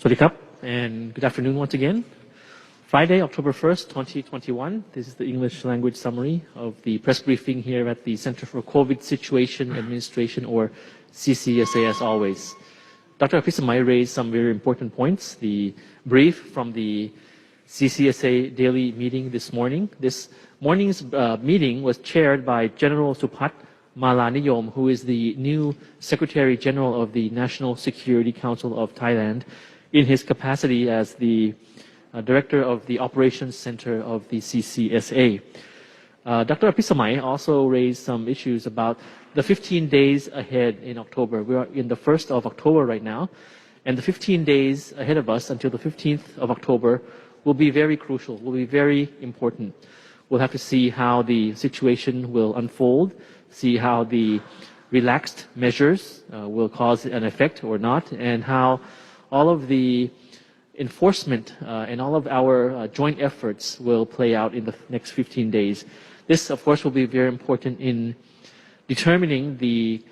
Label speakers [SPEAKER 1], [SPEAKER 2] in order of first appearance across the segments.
[SPEAKER 1] Swadikap, and good afternoon once again. Friday, October 1st, 2021. This is the English language summary of the press briefing here at the Center for COVID Situation Administration, or CCSA, as always. Dr. Apisamai raised some very important points. The brief from the CCSA daily meeting this morning. This morning's meeting was chaired by General Supat Malaniyom, who is the new Secretary General of the National Security Council of Thailand, in his capacity as the Director of the Operations Center of the CCSA. Dr. Apisamai also raised some issues about the 15 days ahead in October. We are in the 1st of October right now, and the 15 days ahead of us until the 15th of October will be very crucial, will be very important. We'll have to see how the situation will unfold, see how the relaxed measures will cause an effect or not, and how all of the enforcement and all of our joint efforts will play out in the next 15 days. This, of course, will be very important in determining the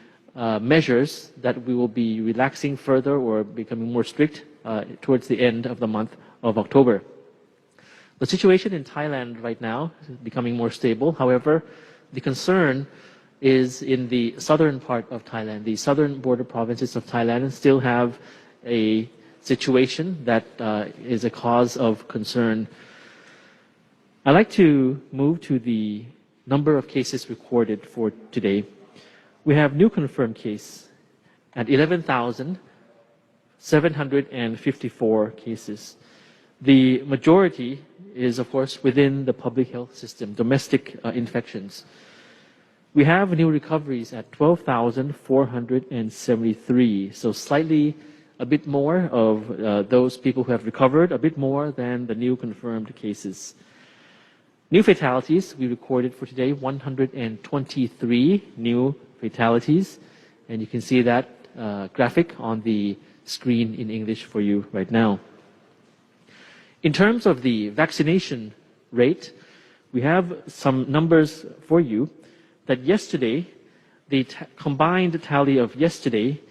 [SPEAKER 1] measures that we will be relaxing further or becoming more strict towards the end of the month of October. The situation in Thailand right now is becoming more stable. However, the concern is in the southern part of Thailand. The southern border provinces of Thailand still have a situation that is a cause of concern. I'd like to move to the number of cases recorded for today. We have new confirmed case at 11,754 cases. The majority is, of course, within the public health system, domestic infections. We have new recoveries at 12,473, so slightly a bit more of those people who have recovered, a bit more than the new confirmed cases. New fatalities we recorded for today, 123 new fatalities, and you can see that graphic on the screen in English for you right now. In terms of the vaccination rate, we have some numbers for you that yesterday, the combined tally of yesterday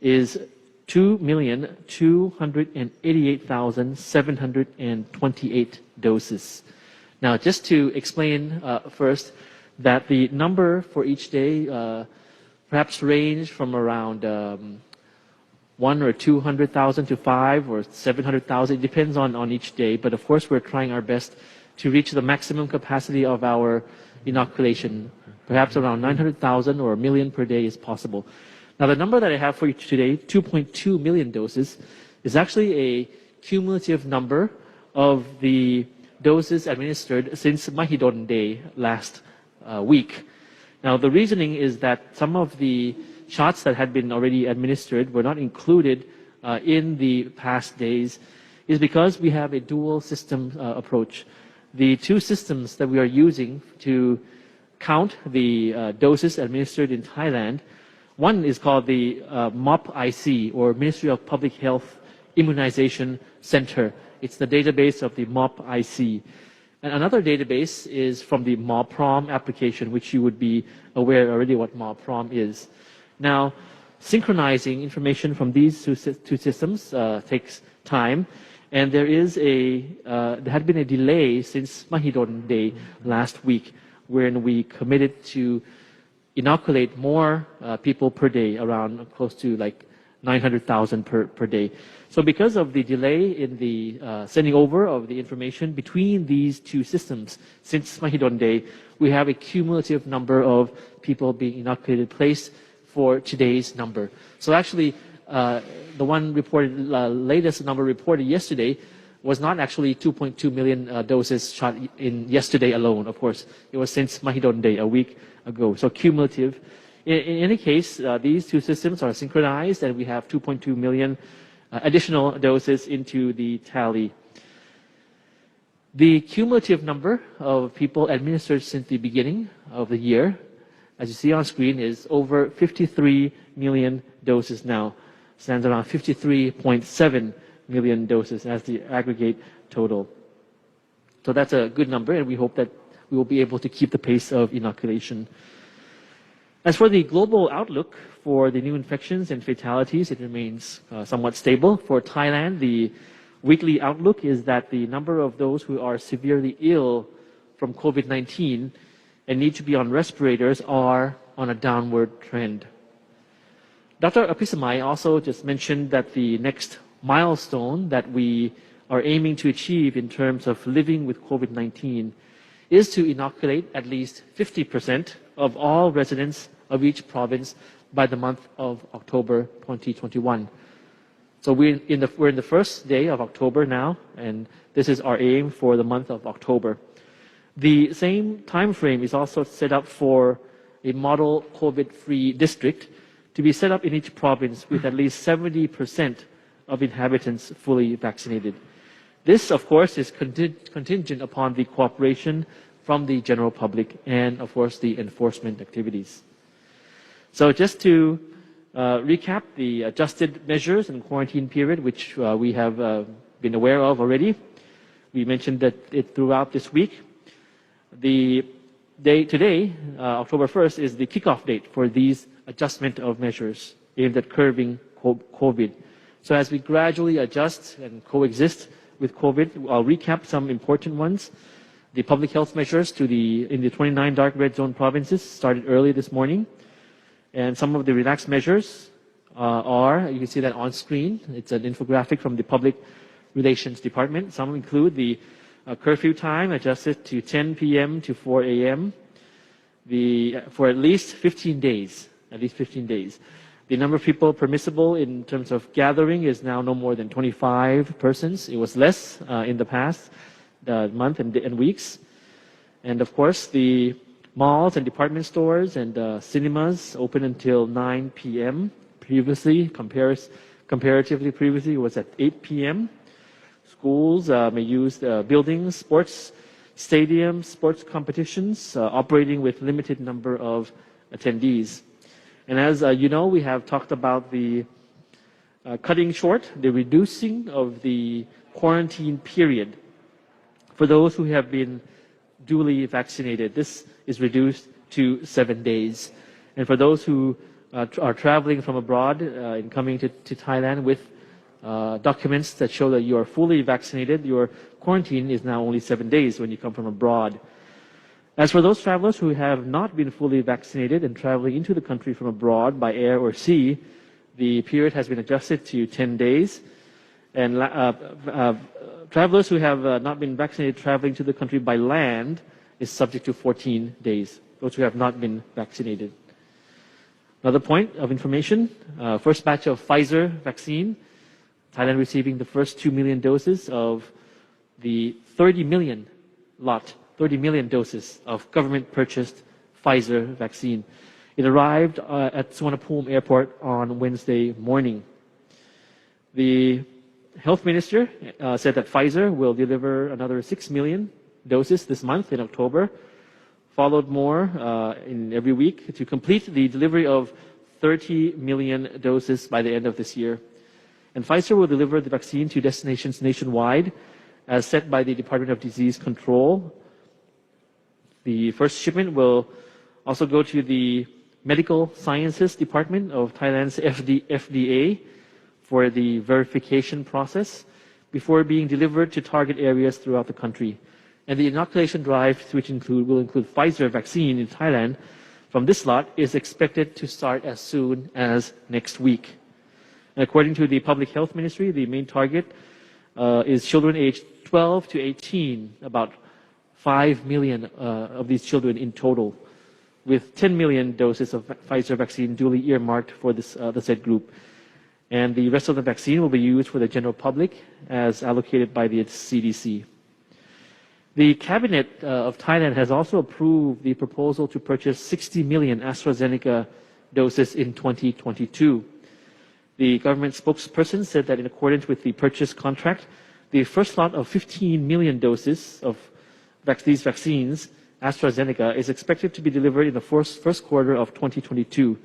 [SPEAKER 1] is 2,288,728 doses. Now, just to explain first that the number for each day perhaps range from around 1 or 200,000 to 5 or 700,000. It depends on each day. But of course, we're trying our best to reach the maximum capacity of our inoculation. Perhaps around 900,000 or 1 million per day is possible. Now, the number that I have for you today, 2.2 million doses, is actually a cumulative number of the doses administered since Mahidol Day last week. Now, the reasoning is that some of the shots that had been already administered were not included in the past days, is because we have a dual system approach. The two systems that we are using to count the doses administered in Thailand, one is called the MOP-IC, or Ministry of Public Health Immunization Center. It's the database of the MOP-IC. And another database is from the MOPROM application, which you would be aware already what MOPROM is. Now, synchronizing information from these two systems takes time, and there had been a delay since Mahidol Day last week, when we committed to inoculate more people per day, around close to like 900,000 per day. So because of the delay in the sending over of the information between these two systems since Mahidol Day, we have a cumulative number of people being inoculated placed for today's number. So actually, the one reported, latest number reported yesterday was not actually 2.2 million doses shot in yesterday alone. Of course, it was since Mahidol Day, a week ago. So cumulative. In any case, these two systems are synchronized, and we have 2.2 million additional doses into the tally. The cumulative number of people administered since the beginning of the year, as you see on screen, is over 53 million doses now. Stands around 53.7 million doses as the aggregate total. So that's a good number, and we hope that we will be able to keep the pace of inoculation. As for the global outlook for the new infections and fatalities, it remains somewhat stable. For Thailand, the weekly outlook is that the number of those who are severely ill from COVID-19 and need to be on respirators are on a downward trend. Dr. Apisamai also just mentioned that the next milestone that we are aiming to achieve in terms of living with COVID-19 is to inoculate at least 50% of all residents of each province by the month of October 2021. So we're in the first day of October now, and this is our aim for the month of October. The same time frame is also set up for a model COVID-free district to be set up in each province with at least 70% of inhabitants fully vaccinated. This, of course, is contingent upon the cooperation from the general public and, of course, the enforcement activities. So just to recap the adjusted measures and quarantine period, which we have been aware of already. We mentioned that it throughout this week. The day today, October 1st, is the kickoff date for these adjustment of measures aimed at curbing COVID. So as we gradually adjust and coexist with COVID, I'll recap some important ones. The public health measures in the 29 dark red zone provinces started early this morning. And some of the relaxed measures you can see that on screen. It's an infographic from the Public Relations Department. Some include the curfew time adjusted to 10 p.m. to 4 a.m. For at least 15 days. The number of people permissible in terms of gathering is now no more than 25 persons. It was less in the past month and weeks. And of course, the malls and department stores and cinemas open until 9 p.m. Previously, comparatively previously, it was at 8 p.m. Schools may use buildings, sports stadiums, sports competitions, operating with limited number of attendees. And as you know, we have talked about the cutting short, the reducing of the quarantine period for those who have been duly vaccinated. This is reduced to 7 days. And for those who are traveling from abroad and coming to Thailand with documents that show that you are fully vaccinated, your quarantine is now only 7 days when you come from abroad. As for those travelers who have not been fully vaccinated and traveling into the country from abroad by air or sea, the period has been adjusted to 10 days. And travelers who have not been vaccinated traveling to the country by land is subject to 14 days, those who have not been vaccinated. Another point of information, first batch of Pfizer vaccine, Thailand receiving the first 2 million doses of the 30 million doses of government-purchased Pfizer vaccine. It arrived at Suvarnabhumi Airport on Wednesday morning. The health minister said that Pfizer will deliver another 6 million doses this month in October, followed more in every week to complete the delivery of 30 million doses by the end of this year. And Pfizer will deliver the vaccine to destinations nationwide as set by the Department of Disease Control. The first shipment will also go to the Medical Sciences Department of Thailand's FDA for the verification process before being delivered to target areas throughout the country. And the inoculation drive, which will include Pfizer vaccine in Thailand from this lot, is expected to start as soon as next week. And according to the Public Health Ministry, the main target is children aged 12 to 18, about 5 million of these children in total, with 10 million doses of Pfizer vaccine duly earmarked for the said group. And the rest of the vaccine will be used for the general public as allocated by the CDC. The Cabinet of Thailand has also approved the proposal to purchase 60 million AstraZeneca doses in 2022. The government spokesperson said that in accordance with the purchase contract, the first lot of 15 million doses of these vaccines, AstraZeneca, is expected to be delivered in the first quarter of 2022,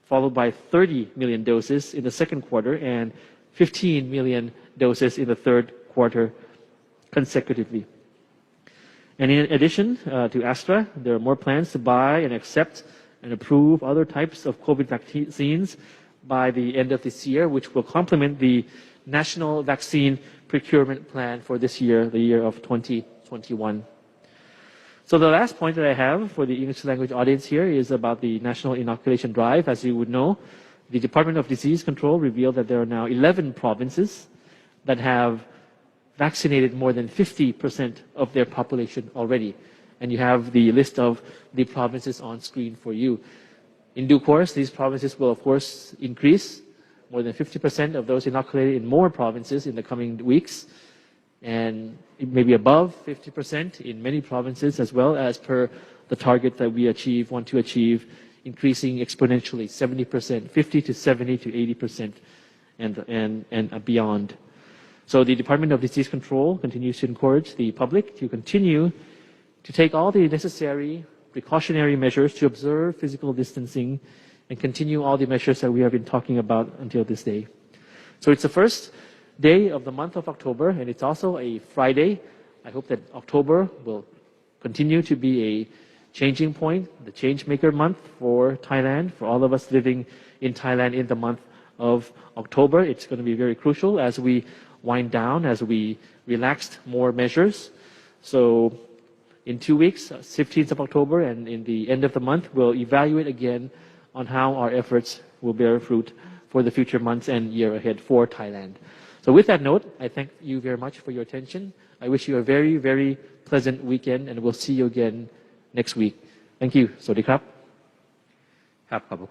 [SPEAKER 1] followed by 30 million doses in the second quarter and 15 million doses in the third quarter consecutively. And in addition to Astra, there are more plans to buy and accept and approve other types of COVID vaccines by the end of this year, which will complement the national vaccine procurement plan for this year, the year of 2021. So the last point that I have for the English language audience here is about the national inoculation drive. As you would know, the Department of Disease Control revealed that there are now 11 provinces that have vaccinated more than 50% of their population already. And you have the list of the provinces on screen for you. In due course, these provinces will of course increase, more than 50% of those inoculated in more provinces in the coming weeks, and maybe above 50% in many provinces as well, as per the target that we want to achieve, increasing exponentially, 70%, 50 to 70 to 80%, and beyond. So the Department of Disease Control continues to encourage the public to continue to take all the necessary precautionary measures to observe physical distancing and continue all the measures that we have been talking about until this day. So it's the first day of the month of October, and it's also a Friday. I hope that October will continue to be a changing point, the change maker month for Thailand, for all of us living in Thailand in the month of October. It's going to be very crucial as we wind down, as we relaxed more measures. So in 2 weeks, 15th of October, and in the end of the month, we'll evaluate again on how our efforts will bear fruit for the future months and year ahead for Thailand. So with that note, I thank you very much for your attention. I wish you a very, very pleasant weekend, and we'll see you again next week. Thank you. สวัสดีครับ